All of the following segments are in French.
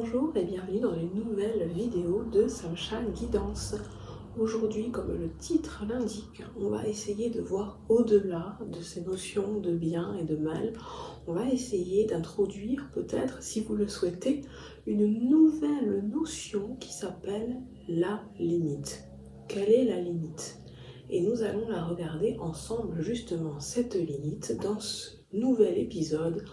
Bonjour et bienvenue dans une nouvelle vidéo de Samsha Guidance. Aujourd'hui, comme le titre l'indique, on va essayer de voir au-delà de ces notions de bien et de mal. On va essayer d'introduire peut-être, si vous le souhaitez, une nouvelle notion qui s'appelle la limite. Quelle est la limite? Et nous allons la regarder ensemble justement, cette limite, dans ce nouvel épisode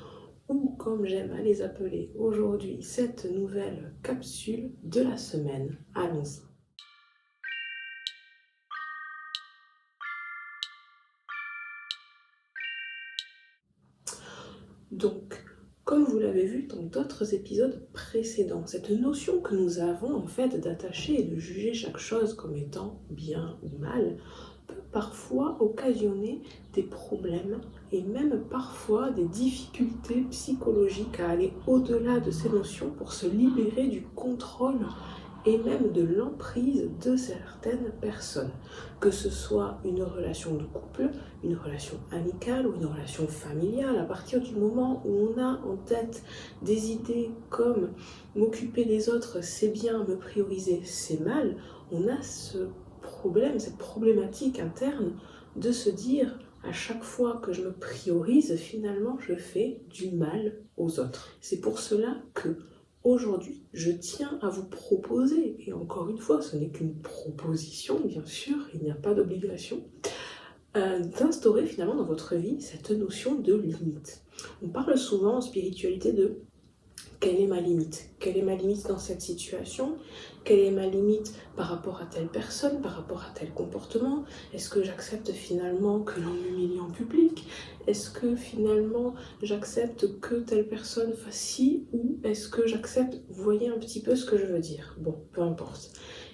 ou comme j'aime à les appeler aujourd'hui, cette nouvelle capsule de la semaine. Allons-y. Donc, comme vous l'avez vu dans d'autres épisodes précédents, cette notion que nous avons en fait d'attacher et de juger chaque chose comme étant bien ou mal peut parfois occasionner des problèmes et même parfois des difficultés psychologiques à aller au-delà de ces notions pour se libérer du contrôle et même de l'emprise de certaines personnes. Que ce soit une relation de couple, une relation amicale ou une relation familiale, à partir du moment où on a en tête des idées comme m'occuper des autres c'est bien, me prioriser c'est mal, on a ce problème, cette problématique interne de se dire à chaque fois que je me priorise, finalement je fais du mal aux autres. C'est pour cela que aujourd'hui, je tiens à vous proposer, et encore une fois, ce n'est qu'une proposition, bien sûr, il n'y a pas d'obligation, d'instaurer finalement dans votre vie cette notion de limite. On parle souvent en spiritualité de quelle est ma limite? Quelle est ma limite dans cette situation? Quelle est ma limite par rapport à telle personne, par rapport à tel comportement? Est-ce que j'accepte finalement que l'on m'humilie en public? Est-ce que finalement j'accepte que telle personne fasse ci? Ou est-ce que j'accepte, vous voyez un petit peu ce que je veux dire? Bon, peu importe.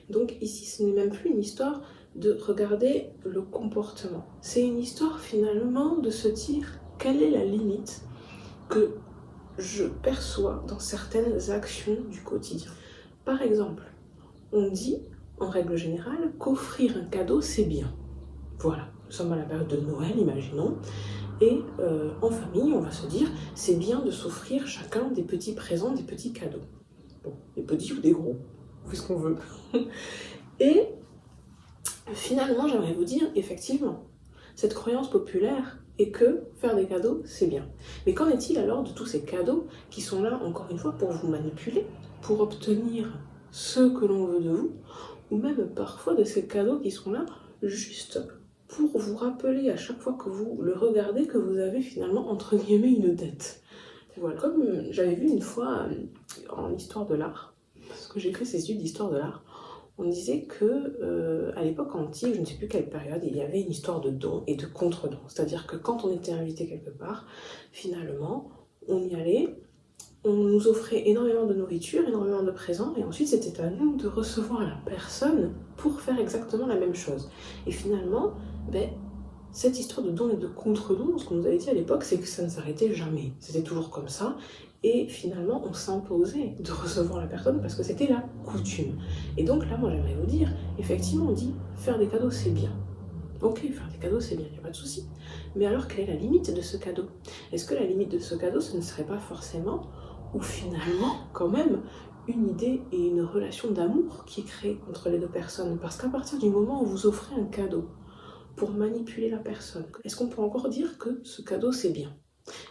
Donc ici, ce n'est même plus une histoire de regarder le comportement. C'est une histoire finalement de se dire quelle est la limite que je perçois dans certaines actions du quotidien. Par exemple, on dit, en règle générale, qu'offrir un cadeau, c'est bien. Voilà, nous sommes à la période de Noël, imaginons, et en famille, on va se dire, c'est bien de s'offrir chacun des petits présents, des petits cadeaux. Bon, des petits ou des gros, on fait ce qu'on veut. Et finalement, j'aimerais vous dire, effectivement, cette croyance populaire est que faire des cadeaux, c'est bien. Mais qu'en est-il alors de tous ces cadeaux qui sont là, encore une fois, pour vous manipuler, pour obtenir ce que l'on veut de vous, ou même parfois de ces cadeaux qui sont là juste pour vous rappeler à chaque fois que vous le regardez que vous avez finalement, entre guillemets, une dette. Voilà. Comme j'avais vu une fois en histoire de l'art, parce que j'ai fait ces études d'histoire de l'art, on disait que à l'époque antique, je ne sais plus quelle période, il y avait une histoire de don et de contre-don. C'est-à-dire que quand on était invité quelque part, finalement, on y allait, on nous offrait énormément de nourriture, énormément de présents, et ensuite c'était à nous de recevoir la personne pour faire exactement la même chose. Et finalement, cette histoire de don et de contre-don, ce qu'on nous avait dit à l'époque, c'est que ça ne s'arrêtait jamais. C'était toujours comme ça. Et finalement, on s'imposait de recevoir la personne parce que c'était la coutume. Et donc là, moi, j'aimerais vous dire, effectivement, on dit faire des cadeaux, c'est bien. Ok, faire des cadeaux, c'est bien, il n'y a pas de souci. Mais alors, quelle est la limite de ce cadeau? Est-ce que la limite de ce cadeau, ce ne serait pas forcément, ou finalement, quand même, une idée et une relation d'amour qui est créée entre les deux personnes? Parce qu'à partir du moment où vous offrez un cadeau pour manipuler la personne, est-ce qu'on peut encore dire que ce cadeau, c'est bien?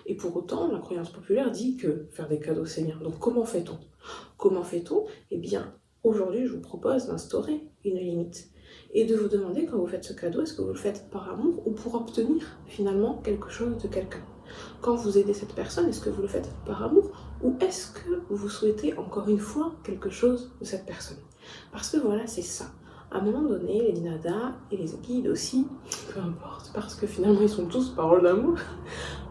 Et pour autant, la croyance populaire dit que faire des cadeaux, c'est bien. Donc comment fait-on? Comment fait-on? Eh bien, aujourd'hui, je vous propose d'instaurer une limite. Et de vous demander, quand vous faites ce cadeau, est-ce que vous le faites par amour ou pour obtenir finalement quelque chose de quelqu'un? Quand vous aidez cette personne, est-ce que vous le faites par amour ou est-ce que vous souhaitez encore une fois quelque chose de cette personne? Parce que voilà, c'est ça. À un moment donné, les dinadas et les guides aussi, peu importe, parce que finalement ils sont tous paroles d'amour,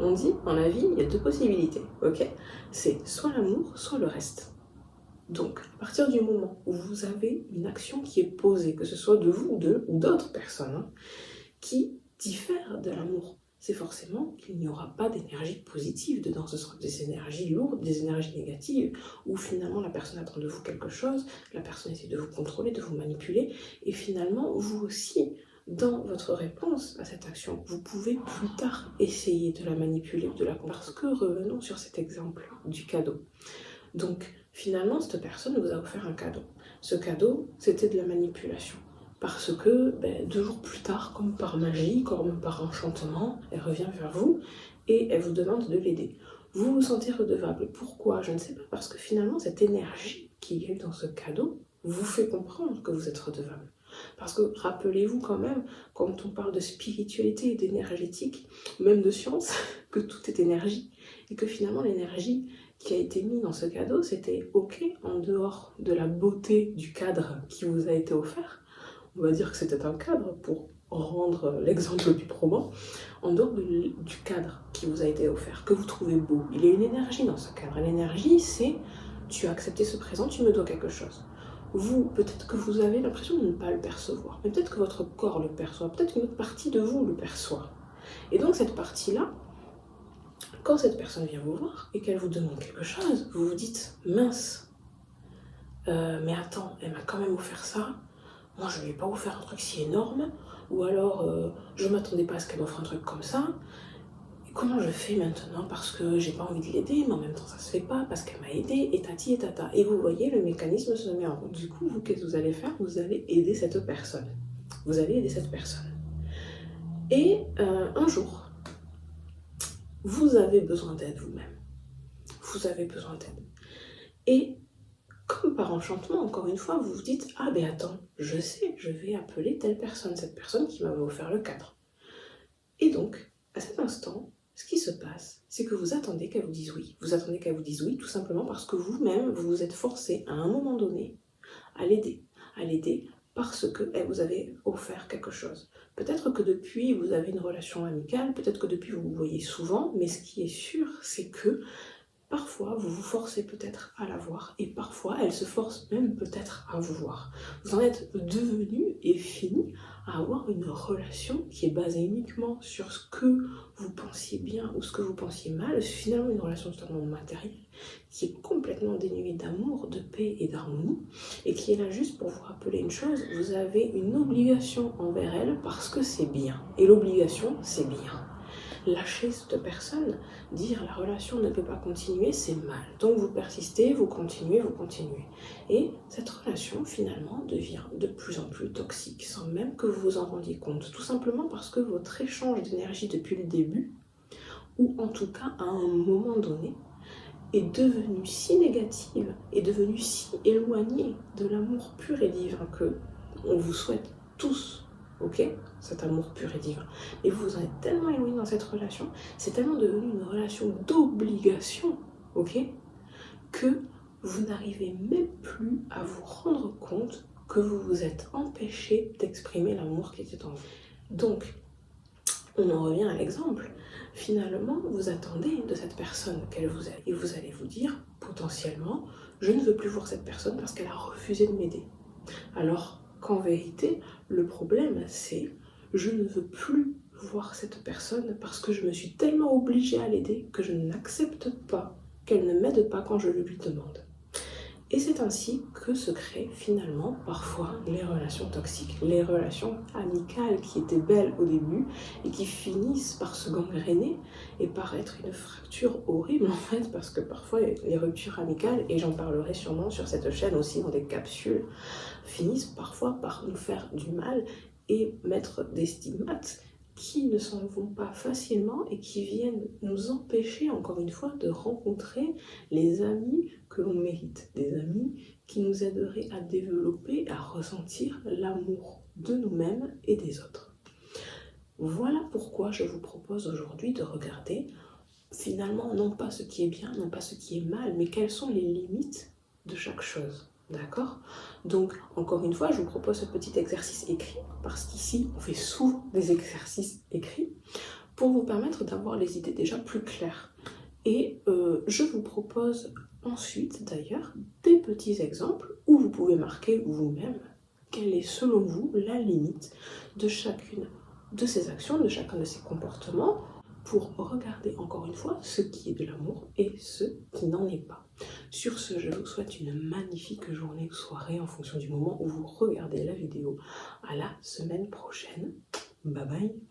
on dit, dans la vie, il y a deux possibilités, ok? C'est soit l'amour, soit le reste. Donc, à partir du moment où vous avez une action qui est posée, que ce soit de vous ou d'autres personnes, qui diffère de l'amour, c'est forcément qu'il n'y aura pas d'énergie positive dedans. Ce sera des énergies lourdes, des énergies négatives, où finalement la personne attend de vous quelque chose, la personne essaie de vous contrôler, de vous manipuler, et finalement, vous aussi, dans votre réponse à cette action, vous pouvez plus tard essayer de la manipuler, de la comprendre. Parce que revenons sur cet exemple du cadeau. Donc, finalement, cette personne vous a offert un cadeau. Ce cadeau, c'était de la manipulation. Parce que 2 jours plus tard, comme par magie, comme par enchantement, elle revient vers vous et elle vous demande de l'aider. Vous vous sentez redevable. Pourquoi? Je ne sais pas, parce que finalement, cette énergie qu'il y a eu dans ce cadeau vous fait comprendre que vous êtes redevable. Parce que rappelez-vous quand même, quand on parle de spiritualité et d'énergétique, même de science, que tout est énergie, et que finalement l'énergie qui a été mise dans ce cadeau, c'était ok en dehors de la beauté du cadre qui vous a été offert. On va dire que c'était un cadre pour rendre l'exemple le plus probant, en dehors du cadre qui vous a été offert, que vous trouvez beau. Il y a une énergie dans ce cadre. L'énergie, c'est tu as accepté ce présent, tu me dois quelque chose. Vous, peut-être que vous avez l'impression de ne pas le percevoir, mais peut-être que votre corps le perçoit, peut-être qu'une autre partie de vous le perçoit. Et donc cette partie-là, quand cette personne vient vous voir et qu'elle vous demande quelque chose, vous vous dites « mince, mais attends, elle m'a quand même offert ça, moi je lui ai pas offert un truc si énorme, ou alors je m'attendais pas à ce qu'elle m'offre un truc comme ça, et comment je fais maintenant parce que j'ai pas envie de l'aider, mais en même temps ça se fait pas parce qu'elle m'a aidé, et tati et tata. » Et vous voyez, le mécanisme se met en route. Du coup, vous, qu'est-ce que vous allez faire? Vous allez aider cette personne. Vous allez aider cette personne. Et un jour, vous avez besoin d'aide vous-même. Vous avez besoin d'aide. Et comme par enchantement, encore une fois, vous vous dites « ah ben attends, je sais, je vais appeler telle personne, cette personne qui m'avait offert le cadre. » Et donc, à cet instant, ce qui se passe, c'est que vous attendez qu'elle vous dise oui. Vous attendez qu'elle vous dise oui, tout simplement parce que vous-même, vous vous êtes forcé à un moment donné à l'aider. À l'aider parce qu'elle vous avait offert quelque chose. Peut-être que depuis, vous avez une relation amicale, peut-être que depuis, vous vous voyez souvent, mais ce qui est sûr, c'est que parfois, vous vous forcez peut-être à la voir, et parfois, elle se force même peut-être à vous voir. Vous en êtes devenu et fini à avoir une relation qui est basée uniquement sur ce que vous pensiez bien ou ce que vous pensiez mal, finalement une relation totalement matérielle, qui est complètement dénuée d'amour, de paix et d'harmonie, et qui est là juste pour vous rappeler une chose, vous avez une obligation envers elle parce que c'est bien, et l'obligation, c'est bien. Lâcher cette personne, dire la relation ne peut pas continuer, c'est mal. Donc vous persistez, vous continuez, vous continuez. Et cette relation finalement devient de plus en plus toxique, sans même que vous vous en rendiez compte. Tout simplement parce que votre échange d'énergie depuis le début, ou en tout cas à un moment donné, est devenue si négative, est devenue si éloignée de l'amour pur et divin que on vous souhaite tous, ok, cet amour pur et divin. Et vous en êtes tellement éloigné dans cette relation, c'est tellement devenu une relation d'obligation, ok, que vous n'arrivez même plus à vous rendre compte que vous vous êtes empêché d'exprimer l'amour qui était en vous. Donc, on en revient à l'exemple. Finalement, vous attendez de cette personne qu'elle vous aide. Et vous allez vous dire, potentiellement, je ne veux plus voir cette personne parce qu'elle a refusé de m'aider. Alors qu'en vérité, le problème, c'est je ne veux plus voir cette personne parce que je me suis tellement obligée à l'aider que je n'accepte pas qu'elle ne m'aide pas quand je le lui demande. Et c'est ainsi que se créent finalement parfois les relations toxiques, les relations amicales qui étaient belles au début et qui finissent par se gangréner et par être une fracture horrible en fait, parce que parfois les ruptures amicales, et j'en parlerai sûrement sur cette chaîne aussi dans des capsules, finissent parfois par nous faire du mal et mettre des stigmates qui ne s'en vont pas facilement et qui viennent nous empêcher, encore une fois, de rencontrer les amis que l'on mérite. Des amis qui nous aideraient à développer, à ressentir l'amour de nous-mêmes et des autres. Voilà pourquoi je vous propose aujourd'hui de regarder, finalement, non pas ce qui est bien, non pas ce qui est mal, mais quelles sont les limites de chaque chose. D'accord? Donc, encore une fois, je vous propose ce petit exercice écrit, parce qu'ici, on fait souvent des exercices écrits, pour vous permettre d'avoir les idées déjà plus claires. Et je vous propose ensuite, d'ailleurs, des petits exemples où vous pouvez marquer vous-même quelle est, selon vous, la limite de chacune de ces actions, de chacun de ces comportements, pour regarder encore une fois ce qui est de l'amour et ce qui n'en est pas. Sur ce, je vous souhaite une magnifique journée ou soirée en fonction du moment où vous regardez la vidéo. À la semaine prochaine. Bye bye.